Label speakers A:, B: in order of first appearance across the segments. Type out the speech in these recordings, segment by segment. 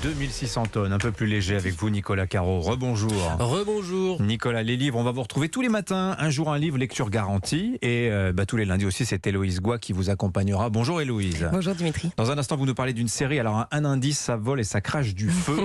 A: 2600 tonnes, un peu plus léger avec vous Nicolas Caro. Rebonjour.
B: Rebonjour.
A: Nicolas, les livres, on va vous retrouver tous les matins, un jour un livre, lecture garantie. Et tous les lundis aussi, c'est Héloïse Goua qui vous accompagnera. Bonjour Héloïse.
C: Bonjour Dimitri. Dans
A: un instant, vous nous parlez d'une série. Alors un indice, ça vole et ça crache du feu.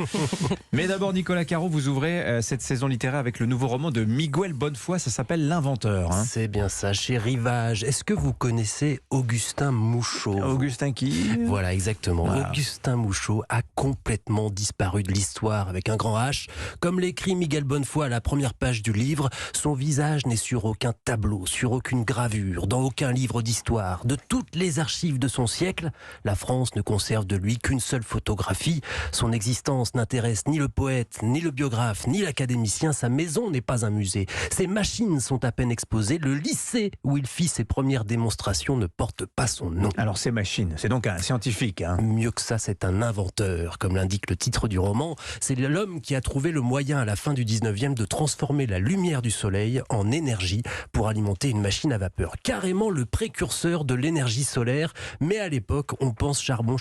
A: Mais d'abord Nicolas Caro, vous ouvrez cette saison littéraire avec le nouveau roman de Miguel Bonnefoy, ça s'appelle L'Inventeur.
B: C'est bien ça, chez Rivage. Est-ce que vous connaissez Augustin Mouchot?
A: Augustin qui?
B: Voilà, exactement. Augustin Mouchot a complètement disparu de l'histoire avec un grand H. Comme l'écrit Miguel Bonnefoy à la première page du livre, son visage n'est sur aucun tableau, sur aucune gravure, dans aucun livre d'histoire. De toutes les archives de son siècle, la France ne conserve de lui qu'une seule photographie. Son existence n'intéresse ni le poète, ni le biographe, ni l'académicien. Sa maison n'est pas un musée. Ses machines sont à peine exposées. Le lycée où il fit ses premières démonstrations ne porte pas son nom.
A: Alors ces machines, c'est donc un scientifique, hein?
B: Mieux que ça, c'est un inventeur, comme l'indique le titre du roman. C'est l'homme qui a trouvé le moyen à la fin du 19e de transformer la lumière du soleil en énergie pour alimenter une machine à vapeur. Carrément le précurseur de l'énergie solaire. Mais à l'époque, on pense charbon,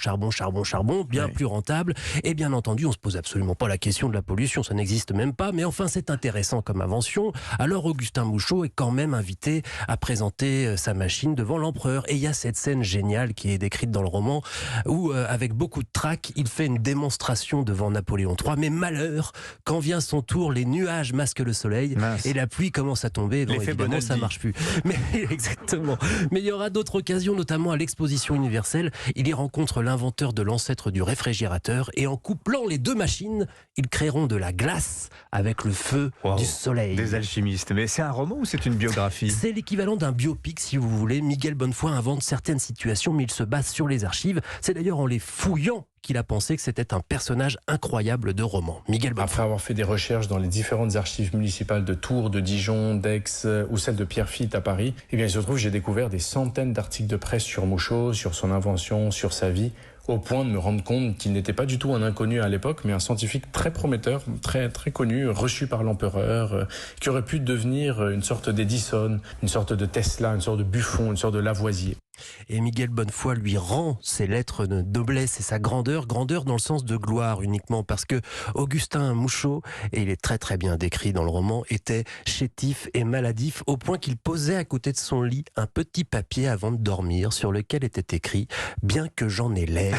B: bien plus rentable. Et bien entendu, on se pose absolument pas la question de la pollution, ça n'existe même pas. Mais enfin, c'est intéressant comme invention. Alors Augustin Mouchot est quand même invité à présenter sa machine devant l'empereur. Et il y a cette scène géniale qui est décrite dans le roman où, avec beaucoup de trac, il fait une démonstration devant Napoléon III. Mais malheur, quand vient son tour, les nuages masquent le soleil et la pluie commence à tomber. Donc évidemment, ça marche plus. Mais exactement. Mais il y aura d'autres occasions, notamment à l'exposition universelle. Il y rencontre l'inventeur de l'ancêtre du réfrigérateur et en couplant les deux machines, ils créeront de la glace avec le feu du soleil.
A: Des alchimistes. Mais c'est un roman ou c'est une biographie?
B: C'est l'équivalent d'un biopic, si vous voulez. Miguel Bonnefoy invente certaines situations, mais il se base sur les archives. C'est d'ailleurs en les fouillant qu'il a pensé que c'était un personnage incroyable de roman. Miguel Bonnefoy.
D: Après avoir fait des recherches dans les différentes archives municipales de Tours, de Dijon, d'Aix ou celle de Pierrefitte à Paris, eh bien, il se trouve que j'ai découvert des centaines d'articles de presse sur Mouchot, sur son invention, sur sa vie, au point de me rendre compte qu'il n'était pas du tout un inconnu à l'époque, mais un scientifique très prometteur, très, très connu, reçu par l'empereur, qui aurait pu devenir une sorte d'Edison, une sorte de Tesla, une sorte de Buffon, une sorte de Lavoisier.
B: Et Miguel Bonnefoy lui rend ses lettres de noblesse et sa grandeur dans le sens de gloire uniquement, parce que Augustin Mouchot, et il est très très bien décrit dans le roman, était chétif et maladif au point qu'il posait à côté de son lit un petit papier avant de dormir sur lequel était écrit « Bien que j'en ai l'air,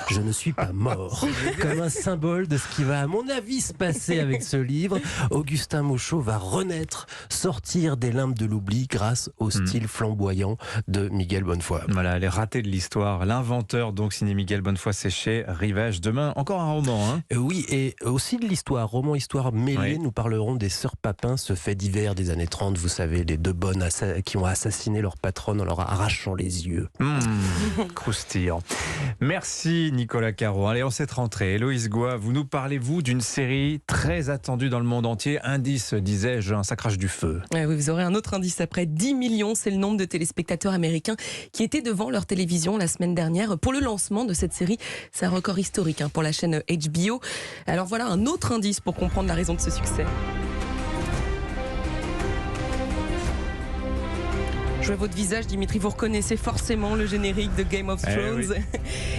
B: je ne suis pas mort ». Comme un symbole de ce qui va à mon avis se passer avec ce livre. Augustin Mouchot va renaître, sortir des limbes de l'oubli grâce au style flamboyant de Miguel Bonnefoy.
A: Voilà, les ratés de l'histoire. L'Inventeur, donc signé Miguel Bonnefoy, c'est chez Rivage. Demain, encore un roman, hein?
B: Oui, et aussi de l'histoire. Roman, histoire mêlée. Nous parlerons des Sœurs Papin, ce fait divers des années 30. Vous savez, les deux bonnes qui ont assassiné leur patronne en leur arrachant les yeux.
A: Croustillant. Merci Nicolas Caro. Allez, en cette rentrée, Héloïse Goua, vous nous parlez-vous d'une série très attendue dans le monde entier? Indice, disais-je, ça crache du feu.
C: Oui, vous aurez un autre indice après. 10 millions, c'est le nombre de téléspectateurs américains qui étaient devant leur télévision la semaine dernière pour le lancement de cette série. C'est un record historique pour la chaîne HBO. Alors voilà un autre indice pour comprendre la raison de ce succès. Je vois votre visage, Dimitri, vous reconnaissez forcément le générique de Game of Thrones.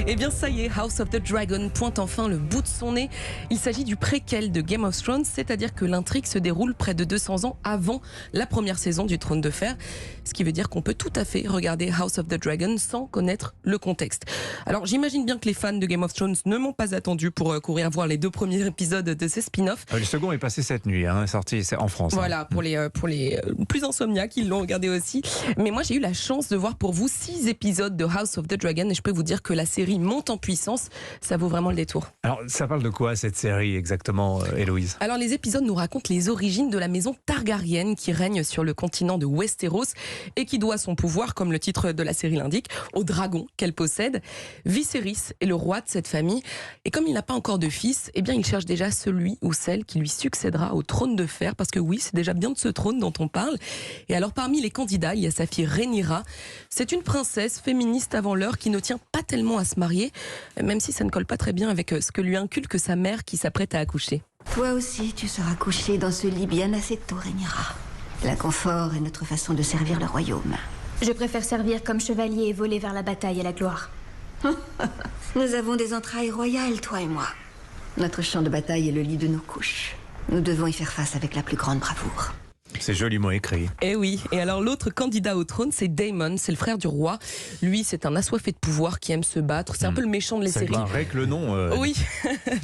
C: Eh bien, ça y est, House of the Dragon pointe enfin le bout de son nez. Il s'agit du préquel de Game of Thrones, c'est-à-dire que l'intrigue se déroule près de 200 ans avant la première saison du Trône de Fer. Ce qui veut dire qu'on peut tout à fait regarder House of the Dragon sans connaître le contexte. Alors, j'imagine bien que les fans de Game of Thrones ne m'ont pas attendu pour courir voir les 2 premiers épisodes de ces spin-offs.
A: Le second est passé cette nuit, sorti en France.
C: Voilà, pour les plus insomniaques, ils l'ont regardé aussi. Mais moi, j'ai eu la chance de voir pour vous 6 épisodes de House of the Dragon et je peux vous dire que la série monte en puissance. Ça vaut vraiment le détour.
A: Alors, ça parle de quoi cette série exactement, Héloïse?
C: Alors, les épisodes nous racontent les origines de la maison Targaryen qui règne sur le continent de Westeros et qui doit son pouvoir, comme le titre de la série l'indique, au dragon qu'elle possède. Viserys est le roi de cette famille et comme il n'a pas encore de fils, eh bien, il cherche déjà celui ou celle qui lui succédera au trône de fer parce que oui, c'est déjà bien de ce trône dont on parle. Et alors, parmi les candidats, il y a sa fille Rhaenyra. C'est une princesse féministe avant l'heure qui ne tient pas tellement à se marier, même si ça ne colle pas très bien avec ce que lui inculque sa mère qui s'apprête à accoucher.
E: Toi aussi, tu seras couchée dans ce lit bien assez tôt, Rhaenyra. L'inconfort est notre façon de servir le royaume.
F: Je préfère servir comme chevalier et voler vers la bataille et la gloire.
E: Nous avons des entrailles royales, toi et moi. Notre champ de bataille est le lit de nos couches. Nous devons y faire face avec la plus grande bravoure.
A: C'est joliment écrit.
C: Eh oui, et alors l'autre candidat au trône, c'est Daemon, c'est le frère du roi. Lui, c'est un assoiffé de pouvoir qui aime se battre. C'est un peu le méchant de la série.
A: Ça paraît que le nom...
C: Oui,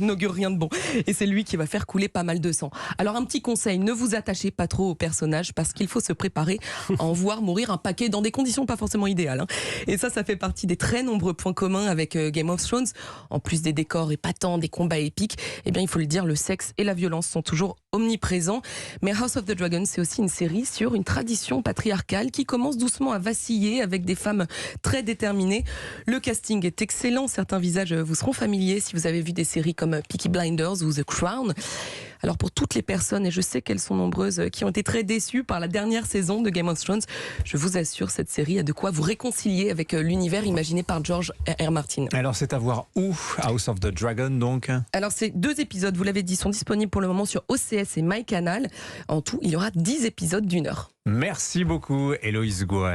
C: n'augure rien de bon. Et c'est lui qui va faire couler pas mal de sang. Alors un petit conseil, ne vous attachez pas trop au personnage parce qu'il faut se préparer à en voir mourir un paquet dans des conditions pas forcément idéales. Hein. Et ça fait partie des très nombreux points communs avec Game of Thrones. En plus des décors épatants, des combats épiques, eh bien il faut le dire, le sexe et la violence sont toujours omniprésents. Mais House of the Dragon, c'est aussi une série sur une tradition patriarcale qui commence doucement à vaciller avec des femmes très déterminées. Le casting est excellent, certains visages vous seront familiers si vous avez vu des séries comme Peaky Blinders ou The Crown. Alors pour toutes les personnes, et je sais qu'elles sont nombreuses, qui ont été très déçues par la dernière saison de Game of Thrones, je vous assure, cette série a de quoi vous réconcilier avec l'univers imaginé par George R.R. Martin.
A: Alors c'est à voir où, House of the Dragon donc?
C: Alors ces 2 épisodes, vous l'avez dit, sont disponibles pour le moment sur OCS et MyCanal. En tout, il y aura 10 épisodes d'1 heure.
A: Merci beaucoup Héloïse Goua.